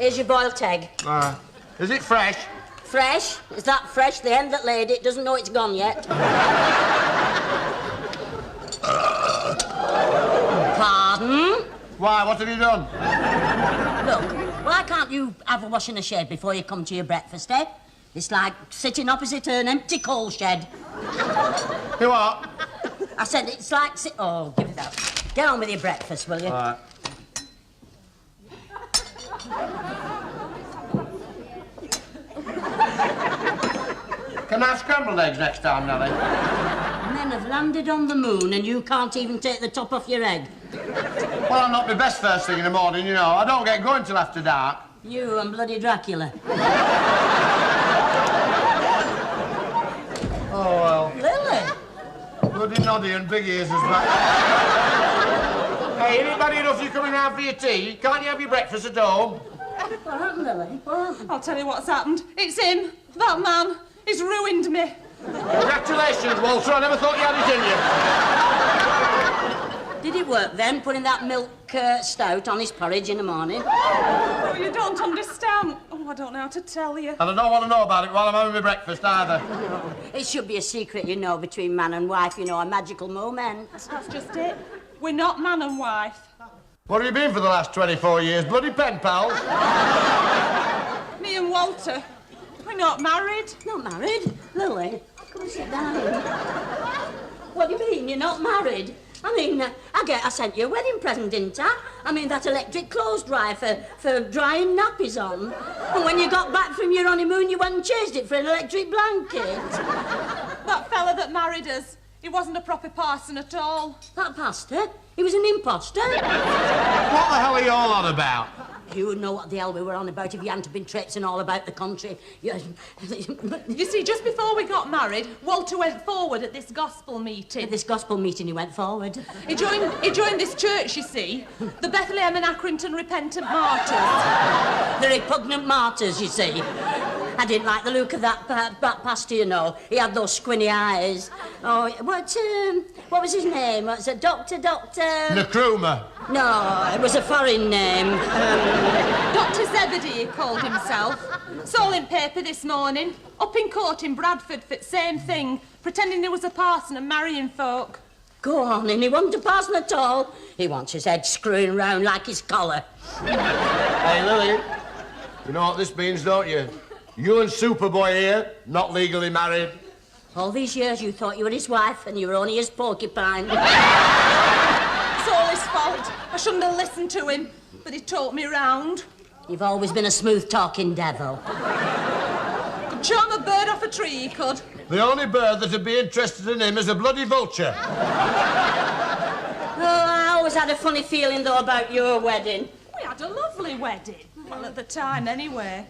Here's your boiled egg. Is it fresh? Fresh? Is that fresh? The hen that laid it doesn't know it's gone yet. Pardon? Why, what have you done? Look, why can't you have a wash in the shed before you come to your breakfast, eh? It's like sitting opposite an empty coal shed. You what? I said it's like Oh, give it that. Get on with your breakfast, will you? All right. Can I have scrambled eggs next time, Nellie? Men have landed on the moon and you can't even take the top off your egg. Well, I'm not my best first thing in the morning, you know. I don't get going till after dark. You and bloody Dracula. Oh, well. Lily? Bloody Noddy and Big Ears is back. Hey, anybody enough you coming round for your tea? Can't you have your breakfast at home? What happened, Lily? What happened? I'll tell you what's happened. It's him, that man. He's ruined me. Congratulations, Walter. I never thought you had it in you. Did it work then, putting that milk stout on his porridge in the morning? Oh, you don't understand. Oh, I don't know how to tell you. And I don't want to know about it while I'm having my breakfast either. No. It should be a secret, you know, between man and wife, you know, a magical moment. That's just it. We're not man and wife. What have you been for the last 24 years? Bloody pen pals? Me and Walter, we're not married. Not married? Lily, come and sit down. What do you mean, you're not married? I mean, I sent you a wedding present, didn't I? I mean, that electric clothes dryer for drying nappies on. And when you got back from your honeymoon, you went and changed it for an electric blanket. That fella that married us, he wasn't a proper parson at all. That pastor? He was an imposter. What the hell are you all on about? You would know what the hell we were on about if you hadn't been traipsing all about the country. You see, just before we got married, Walter went forward at this gospel meeting. At this gospel meeting, he went forward. He joined this church, you see, the Bethlehem and Accrington Repentant Martyrs. The repugnant martyrs, you see. I didn't like the look of that pastor, you know. He had those squinny eyes. Oh, what was his name? What's it? Doctor? Nkrumah. No, it was a foreign name. Dr. Zebedee, he called himself. Saw in paper this morning, up in court in Bradford for the same thing, pretending he was a parson and marrying folk. Go on, and he wasn't a parson at all. He wants his head screwing round like his collar. Hey, Lily, you know what this means, don't you? You and Superboy here, not legally married. All these years you thought you were his wife and you were only his porcupine. It's all his fault. I shouldn't have listened to him, but he talked me round. You've always been a smooth-talking devil. Could charm a bird off a tree, he could. The only bird that'd be interested in him is a bloody vulture. Oh, I always had a funny feeling, though, about your wedding. We had a lovely wedding. Well, at the time, anyway.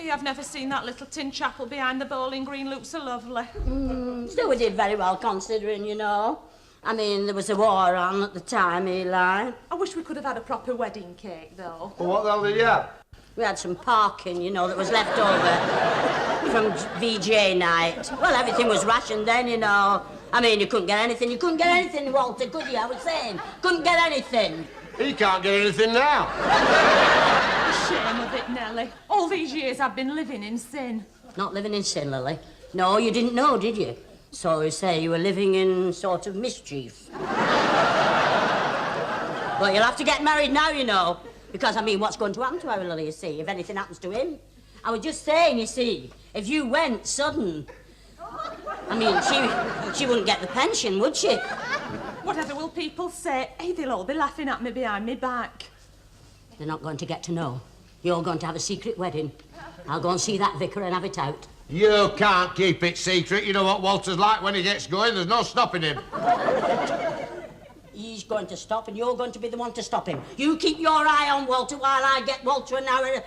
I've never seen that little tin chapel behind the Bowling Green look so lovely. Still, we did very well, considering, you know. I mean, there was a war on at the time, Eli. I wish we could have had a proper wedding cake, though. Well, what the hell did you have? We had some parking, you know, that was left over from VJ night. Well, everything was rationed then, you know. I mean, you couldn't get anything. You couldn't get anything, Walter, could you? I was saying, couldn't get anything. He can't get anything now. Shame of it, Nellie. All these years I've been living in sin. Not living in sin, Lily. No, you didn't know, did you? So you say you were living in sort of mischief. Well, you'll have to get married now, you know. Because, I mean, what's going to happen to our Lily, you see, if anything happens to him? I was just saying, you see, if you went sudden... I mean, she wouldn't get the pension, would she? Whatever will people say? Hey, they'll all be laughing at me behind me back. They're not going to get to know. You're going to have a secret wedding. I'll go and see that vicar and have it out. You can't keep it secret. You know what Walter's like when he gets going. There's no stopping him. He's going to stop, and you're going to be the one to stop him. You keep your eye on Walter while I get Walter and our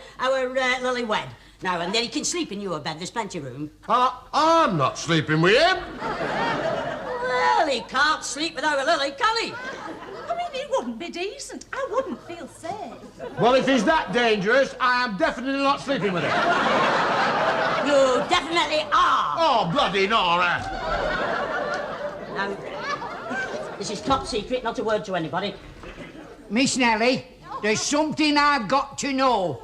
Lily wed. Now, and then he can sleep in your bed. There's plenty of room. I'm not sleeping with him. Well, he can't sleep with our Lily, can he? I mean, it wouldn't be decent. I wouldn't feel safe. Well, if he's that dangerous, I am definitely not sleeping with him. You definitely are. Oh, bloody Nora. Now, this is top secret, not a word to anybody. Miss Nellie, there's something I've got to know.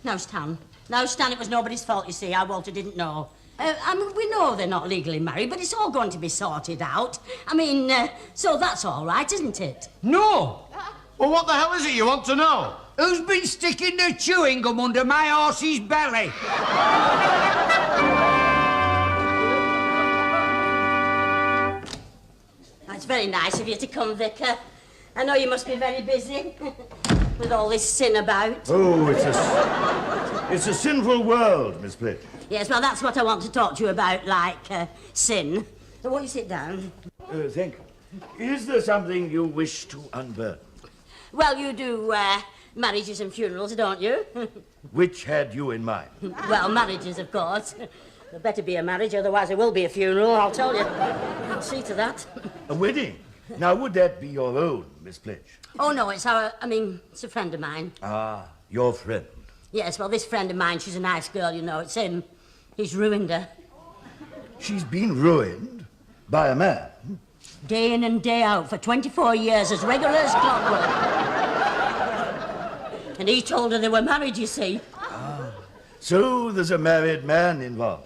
Now, Stan, it was nobody's fault, you see, how Walter didn't know. I mean, we know they're not legally married, but it's all going to be sorted out. I mean, so that's all right, isn't it? No! Well, what the hell is it you want to know? Who's been sticking their chewing gum under my horse's belly? It's very nice of you to come, Vicar. I know you must be very busy with all this sin about. Oh, it's a sinful world, Miss Plitch. Yes, well, that's what I want to talk to you about, like sin. So won't you sit down? Thank you. Is there something you wish to unburden? Well, you do marriages and funerals, don't you? Which had you in mind? Well, marriages, of course. There better be a marriage, otherwise there will be a funeral, I'll tell you. I'll see to that. A wedding? Now, would that be your own, Miss Plitch? Oh, no, it's a friend of mine. Ah, your friend. Yes, well, this friend of mine, she's a nice girl, you know. It's him. He's ruined her. She's been ruined by a man? Day in and day out for 24 years, as regular as clockwork. And he told her they were married, you see. Ah, so there's a married man involved?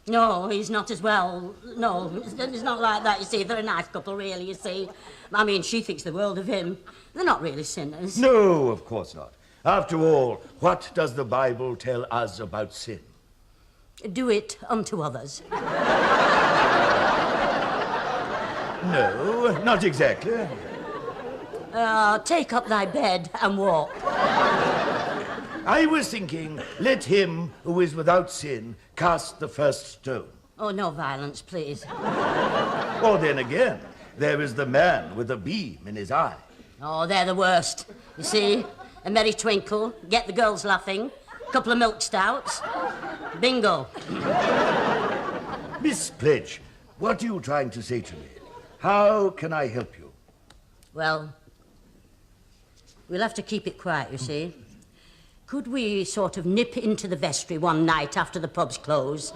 No, he's not as well. No, it's not like that, you see. They're a nice couple, really, you see. I mean, she thinks the world of him. They're not really sinners. No, of course not. After all, what does the Bible tell us about sin? Do it unto others. No, not exactly. Take up thy bed and walk. I was thinking, let him who is without sin cast the first stone. Oh, no violence, please. Or then again, there is the man with a beam in his eye. Oh, they're the worst. You see, a merry twinkle, get the girls laughing, a couple of milk stouts, bingo. Miss Plitch, what are you trying to say to me? How can I help you? Well, we'll have to keep it quiet, you see. Could we sort of nip into the vestry one night after the pubs close?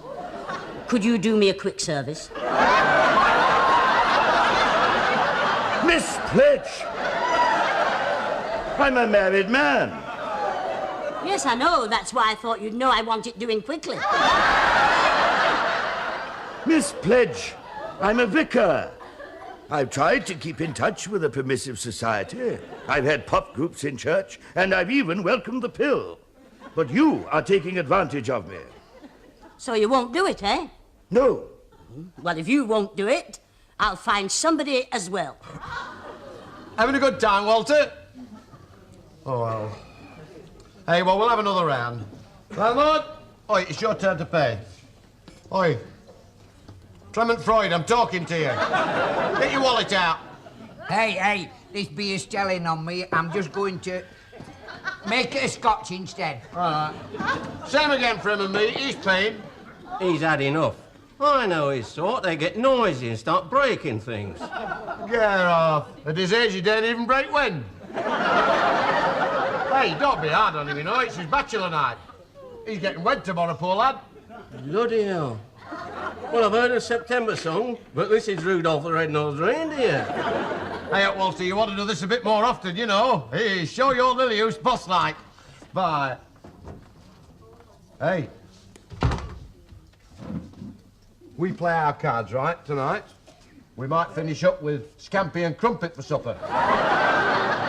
Could you do me a quick service? Miss Plitch! I'm a married man. Yes, I know. That's why I thought you'd know I want it doing quickly. Miss Plitch, I'm a vicar. I've tried to keep in touch with a permissive society. I've had pop groups in church, and I've even welcomed the pill. But you are taking advantage of me. So you won't do it, eh? No. Well, if you won't do it, I'll find somebody as well. Having a good time, Walter? Oh, well. Hey, well, we'll have another round. Landlord? Oi, it's your turn to pay. Oi. Clement Freud, I'm talking to you. Get your wallet out. Hey, this beer's telling on me. I'm just going to make it a scotch instead. All right. Same again for him and me. He's paying. He's had enough. I know his sort. They get noisy and start breaking things. Get off. At his age, he don't even break wind. Hey, don't be hard on him, you know. It's his bachelor night. He's getting wed tomorrow, poor lad. Bloody hell. Well, I've heard a September song, but this is Rudolph the Red-Nosed Reindeer. Hey, Walter, you want to do this a bit more often, you know. Hey, show your Lily who's boss like. Bye. Hey. We play our cards, right, tonight? We might finish up with scampi and crumpet for supper.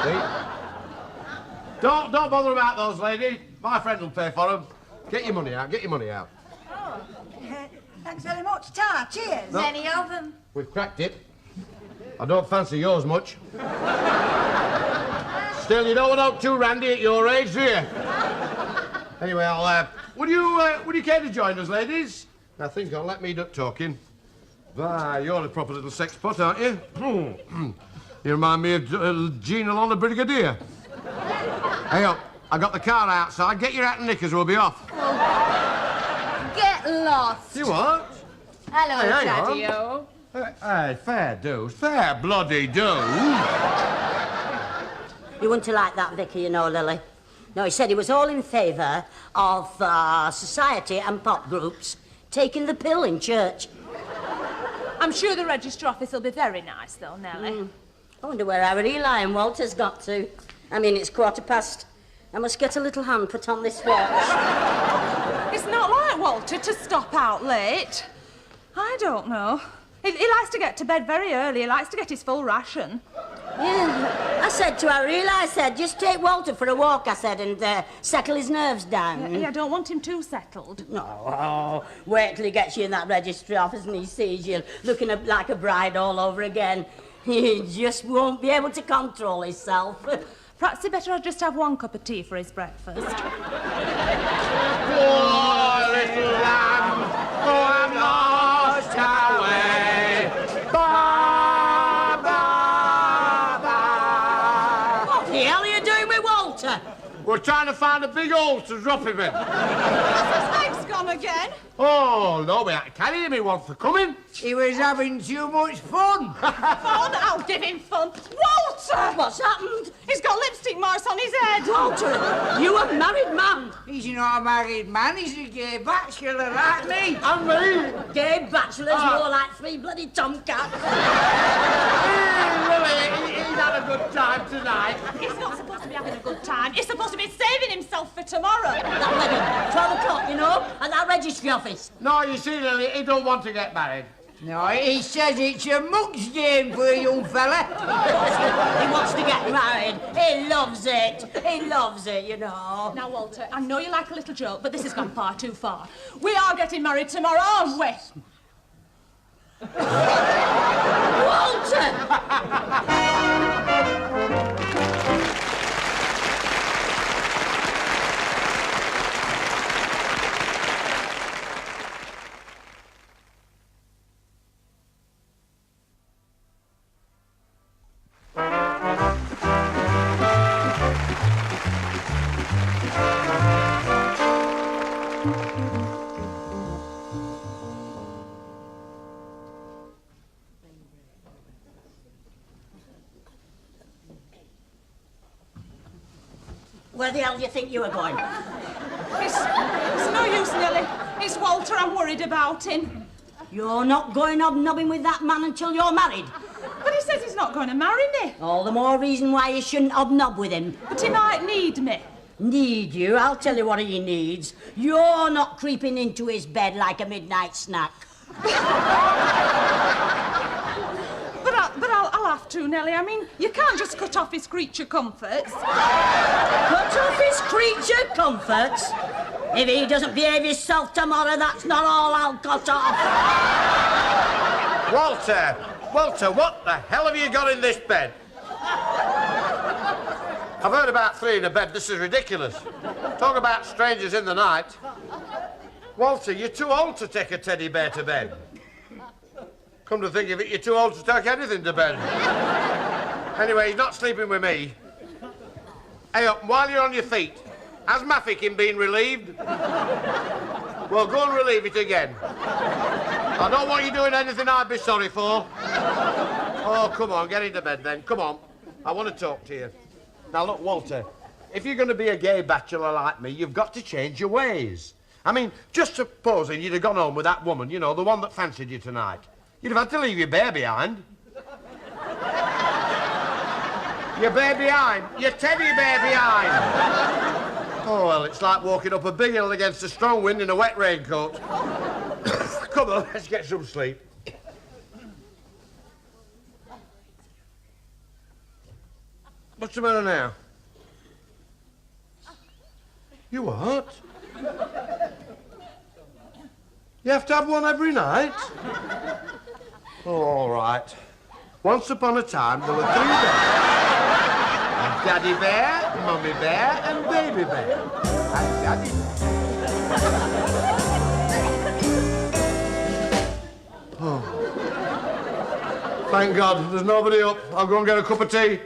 See? Don't bother about those, lady. My friend will pay for them. Get your money out, get your money out. Oh, thanks very much, Ta. Cheers. No. Any of them? We've cracked it. I don't fancy yours much. Still, you don't want out too randy at your age, do you? Anyway, would you care to join us, ladies? I think I'll let me do talking. Why, you're a proper little sex pot, aren't you? You remind me of Gene along the Brigadier. Hey, up. I got the car outside. Get your hat and knickers, we'll be off. Get lost. You what? Hello, Hey, hang on. Daddy-o. Hey, fair dues. Fair bloody dues. You wouldn't have liked that, Vicky, you know, Lily. No, he said he was all in favour of society and pop groups taking the pill in church. I'm sure the register office will be very nice, though, Nellie. I wonder where our Eli and Walter's got to. I mean, it's 7:15. I must get a little hand put on this watch. It's not like Walter to stop out late. I don't know. He likes to get to bed very early. He likes to get his full ration. Yeah, I said to Ariel, I said, just take Walter for a walk, I said, and settle his nerves down. Yeah, I don't want him too settled. No, wait till he gets you in that registry office and he sees you looking like a bride all over again. He just won't be able to control himself. Perhaps he better just have one cup of tea for his breakfast. Poor little lamb, oh, I'm lost away. Ba, ba, ba. What the hell are you doing with Walter? We're trying to find a big hole to drop him in. Has his legs gone again? Oh, no, we had to carry him. He wants to come in. He was having too much fun. Fun? I'll give him fun. Walter! What's happened? He's got lipstick marks on his head. Walter, you a married man. He's not a married man, he's a gay bachelor like me. And me. Gay bachelors more like three bloody tomcats. Really, he's had a good time tonight. He's not supposed to be having a good time. He's supposed to be saving himself for tomorrow. That wedding, 12 o'clock, you know, at that registry office. No, you see, Lily, he don't want to get married. No, he says it's a mug's game for a young fella. He wants to get married. He loves it. He loves it, you know. Now, Walter, I know you like a little joke, but this has gone far too far. We are getting married tomorrow, aren't we? Walter! Where the hell do you think you were going? It's no use, Nelly. It's Walter. I'm worried about him. You're not going hobnobbing with that man until you're married. But he says he's not going to marry me. All the more reason why you shouldn't hobnob with him. But he might need me. Need you? I'll tell you what he needs. You're not creeping into his bed like a midnight snack. But I'll have to, Nelly. I mean, you can't just cut off his creature comforts. Cut off his creature comforts? If he doesn't behave himself tomorrow, that's not all I'll cut off. Walter, what the hell have you got in this bed? I've heard about three in a bed. This is ridiculous. Talk about strangers in the night. Walter, you're too old to take a teddy bear to bed. Come to think of it, you're too old to take anything to bed. Anyway, he's not sleeping with me. Hey, up, while you're on your feet, has Maffikin been relieved? Well, go and relieve it again. I don't want you doing anything I'd be sorry for. Oh, come on, get into bed then. Come on. I want to talk to you. Now, look, Walter, if you're going to be a gay bachelor like me, you've got to change your ways. I mean, just supposing you'd have gone home with that woman, you know, the one that fancied you tonight. You'd have had to leave your bear behind. Your bear behind. Your teddy bear behind. Oh, well, it's like walking up a big hill against a strong wind in a wet raincoat. Come on, let's get some sleep. What's the matter now? You what? You have to have one every night? Oh, all right. Once upon a time, there were three bears. Daddy bear, Mummy bear, and baby bear. And Daddy bear. Oh. Thank God, there's nobody up. I'll go and get a cup of tea.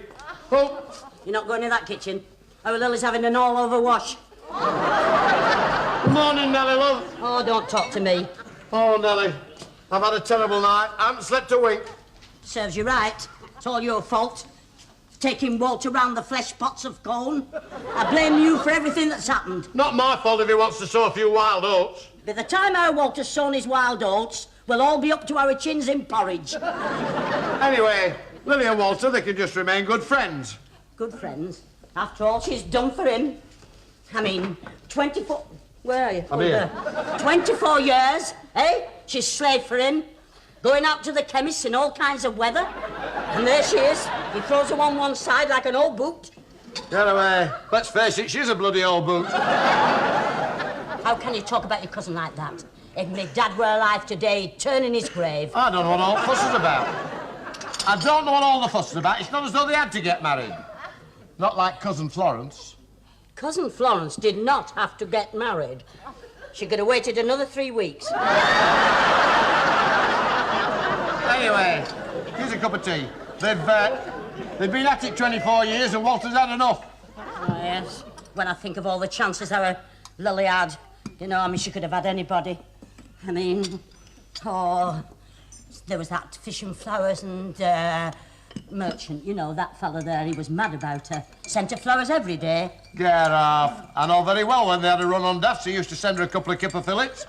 Oh. You're not going in that kitchen. Our Lily's having an all-over wash. Good morning, Nellie, love. Oh, don't talk to me. Oh, Nellie, I've had a terrible night. I haven't slept a wink. Serves you right. It's all your fault. Taking Walter round the flesh pots of corn. I blame you for everything that's happened. Not my fault if he wants to sow a few wild oats. By the time our Walter's sown his wild oats, we'll all be up to our chins in porridge. Anyway, Lily and Walter, they can just remain good friends. Good friends. After all she's done for him. I mean, 24... Where are you? I'm here. 24 years, eh? She's slaved for him, going out to the chemist in all kinds of weather. And there she is. He throws her on one side like an old boot. Get away. Let's face it, she's a bloody old boot. How can you talk about your cousin like that? If my dad were alive today, he'd turn in his grave. I don't know what all the fuss is about. I don't know what all the fuss is about. It's not as though they had to get married. Not like Cousin Florence. Cousin Florence did not have to get married. She could have waited another 3 weeks. Anyway, here's a cup of tea. They've been at it 24 years and Walter's had enough. Oh, yes. When I think of all the chances our Lily had, you know, I mean, she could have had anybody. I mean, there was that Fish and Flowers and merchant, you know, that fella there, he was mad about her. Sent her flowers every day. Get off. I know very well when they had a run on Daffs, he used to send her a couple of kipper fillets.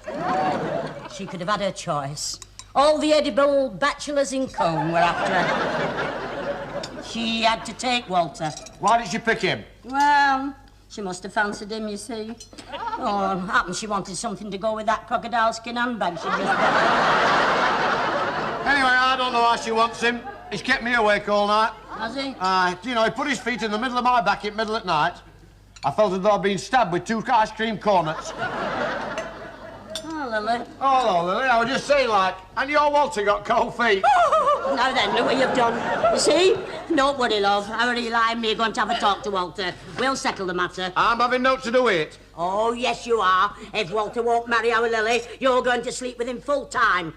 She could have had her choice. All the edible bachelors in Combe were after her. She had to take Walter. Why did she pick him? Well, she must have fancied him, you see. Oh, happened she wanted something to go with that crocodile skin handbag she just got. Anyway, I don't know why she wants him. He's kept me awake all night. Has he? You know, he put his feet in the middle of my back at middle at night. I felt as though I'd been stabbed with 2 ice cream cornets. Oh, Lily. Oh, hello, Lily. I was just saying, like, and your Walter got cold feet. Now then, look what you've done. You see? Don't worry, love. Our Eli and me are going to have a talk to Walter. We'll settle the matter. I'm having naught to do with it. Oh, yes, you are. If Walter won't marry our Lily, you're going to sleep with him full time.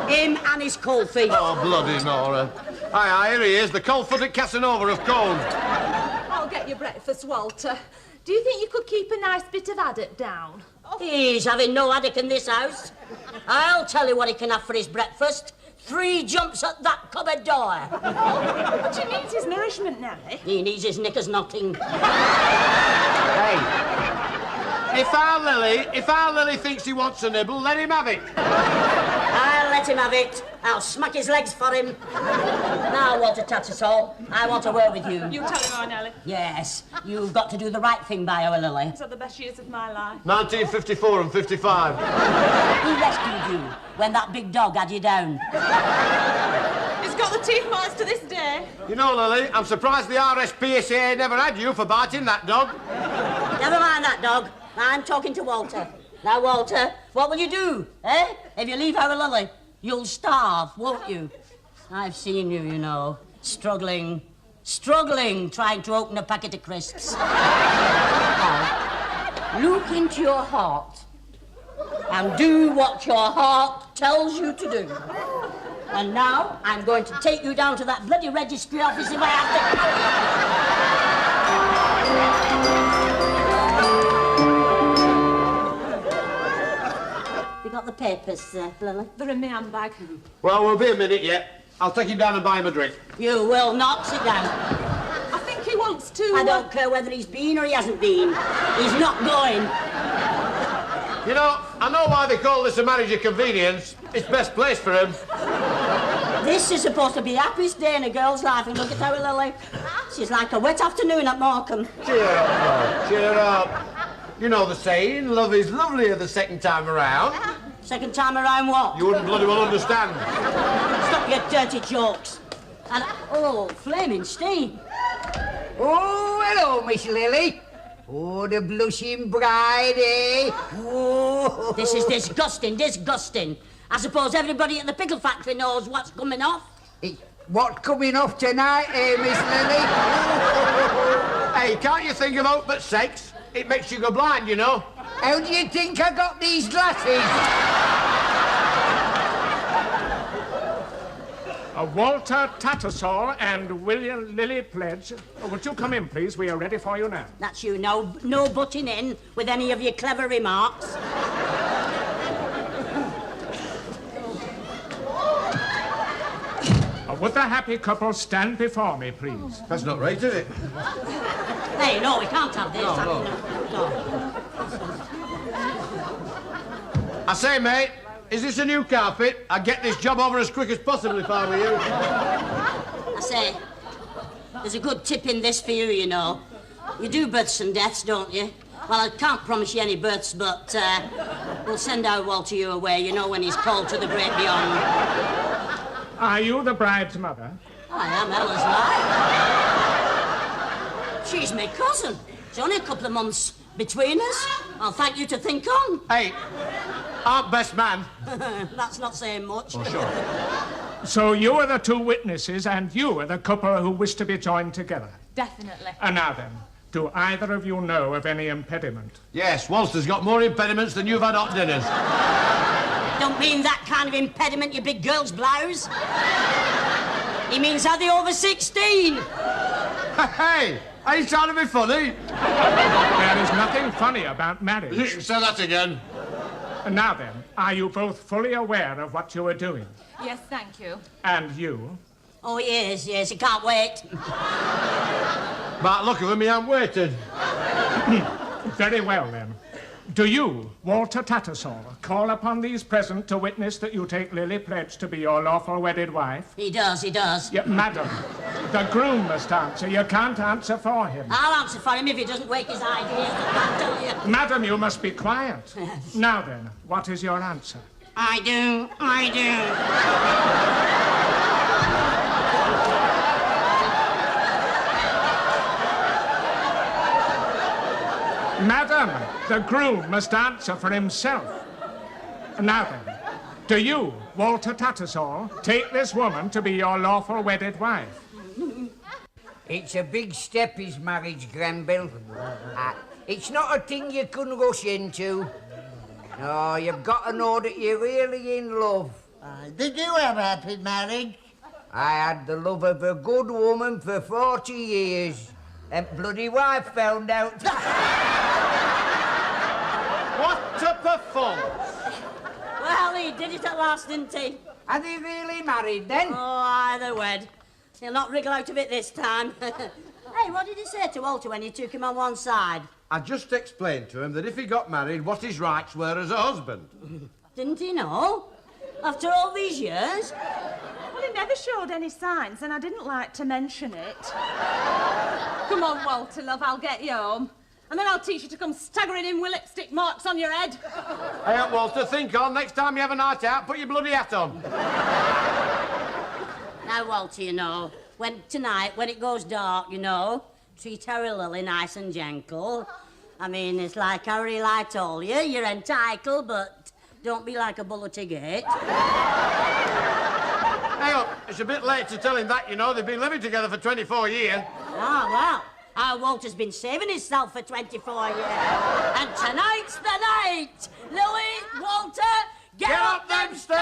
Him and his cold feet. Oh, bloody Nora. Aye, here he is, the cold-footed Casanova of Colne. I'll get you breakfast, Walter. Do you think you could keep a nice bit of haddock down? He's having no haddock in this house. I'll tell you what he can have for his breakfast. 3 jumps at that cupboard door. But he needs his nourishment, Nellie. He needs his knickers knotting. Hey, if our Lily thinks he wants a nibble, let him have it. I'll let him have it. I'll smack his legs for him. Now, Walter Tattersall, I want a word with you. You tell him, oh, Nellie. Yes, you've got to do the right thing by our Lily. These are the best years of my life. 1954 and 55. Who rescued you when that big dog had you down? He's got the teeth marks to this day. You know, Lily, I'm surprised the RSPCA never had you for biting that dog. Never mind that dog. I'm talking to Walter. Now, Walter, what will you do, eh? If you leave our Lily, you'll starve, won't you? I've seen you, you know, struggling, trying to open a packet of crisps. Now, look into your heart and do what your heart tells you to do. And now, I'm going to take you down to that bloody registry office if I have to... You got the papers, Lily? They're in my handbag. Well, we'll be a minute yet. I'll take him down and buy him a drink. You will not sit down. I think he wants to... I don't care whether he's been or he hasn't been. He's not going. You know, I know why they call this a marriage of convenience. It's best place for him. This is supposed to be the happiest day in a girl's life, and look at our Lily. She's like a wet afternoon at Morecambe. Cheer up, love. Cheer up. You know the saying, love is lovelier the second time around. Second time around what? You wouldn't bloody well understand. Stop your dirty jokes. And, oh, flaming steam. Oh, hello, Miss Lily. Oh, the blushing bride, eh? Oh. This is disgusting. I suppose everybody at the pickle factory knows what's coming off. What's coming off tonight, eh, Miss Lily? Hey, can't you think of hope but sex? It makes you go blind, you know. How do you think I got these glasses? Walter Tattersall and William Lily Pledge. Would you come in, please? We are ready for you now. That's you, no butting in with any of your clever remarks. Would the happy couple stand before me, please? That's not right, is it? Hey, no, we can't have this. No. No. I say, mate, is this a new carpet? I'd get this job over as quick as possible if I were you. I say, there's a good tip in this for you, you know. You do births and deaths, don't you? Well, I can't promise you any births, but we'll send our Walter you away, you know, when he's called to the great beyond. Are you the bride's mother? I am Ella's wife. She's my cousin. It's only a couple of months between us. I'll thank you to think on. Hey, our best man. That's not saying much. Oh, sure. So you are the two witnesses, and you are the couple who wish to be joined together. Definitely. And now then, do either of you know of any impediment? Yes, Walter's got more impediments than you've had hot dinners. Don't mean that kind of impediment, you big girl's blouse. He means are they over 16? Hey, are you trying to be funny? There is nothing funny about marriage. Say that again. And now then, are you both fully aware of what you are doing? Yes, thank you. And you? Oh, yes, he can't wait. But look at me, I'm waiting. Very well, then. Do you, Walter Tattersall, call upon these present to witness that you take Lily Pledge to be your lawful wedded wife? He does. Yeah, madam, the groom must answer. You can't answer for him. I'll answer for him if he doesn't wake his ideas, I can't tell you. Madam, you must be quiet. Now then, what is your answer? I do. Madam, the groom must answer for himself. Now then, do you, Walter Tattersall, take this woman to be your lawful wedded wife? It's a big step, his marriage, Granville. It's not a thing you can rush into. No, you've got to know that you're really in love. Did you have a happy marriage? I had the love of a good woman for 40 years. And bloody wife found out. What a performance! Well, he did it at last, didn't he? Are they really married, then? Oh, aye, they're wed. He'll not wriggle out of it this time. Hey, what did he say to Walter when you took him on one side? I just explained to him that if he got married, what his rights were as a husband. Didn't he know? After all these years? Well, he never showed any signs, and I didn't like to mention it. Come on, Walter, love, I'll get you home. And then I'll teach you to come staggering in with lipstick marks on your head. Hey, Walter, think on. Next time you have a night out, put your bloody hat on. Now, Walter, you know, tonight, when it goes dark, you know, treat Harry Lily nice and gentle. I mean, it's like Harry I told you, you're entitled, but don't be like a bull at a gate. Hey, up, it's a bit late to tell him that, you know. They've been living together for 24 years. Ah, well, our Walter's been saving himself for 24 years. And tonight's the night. Lily, Walter, get up them stairs!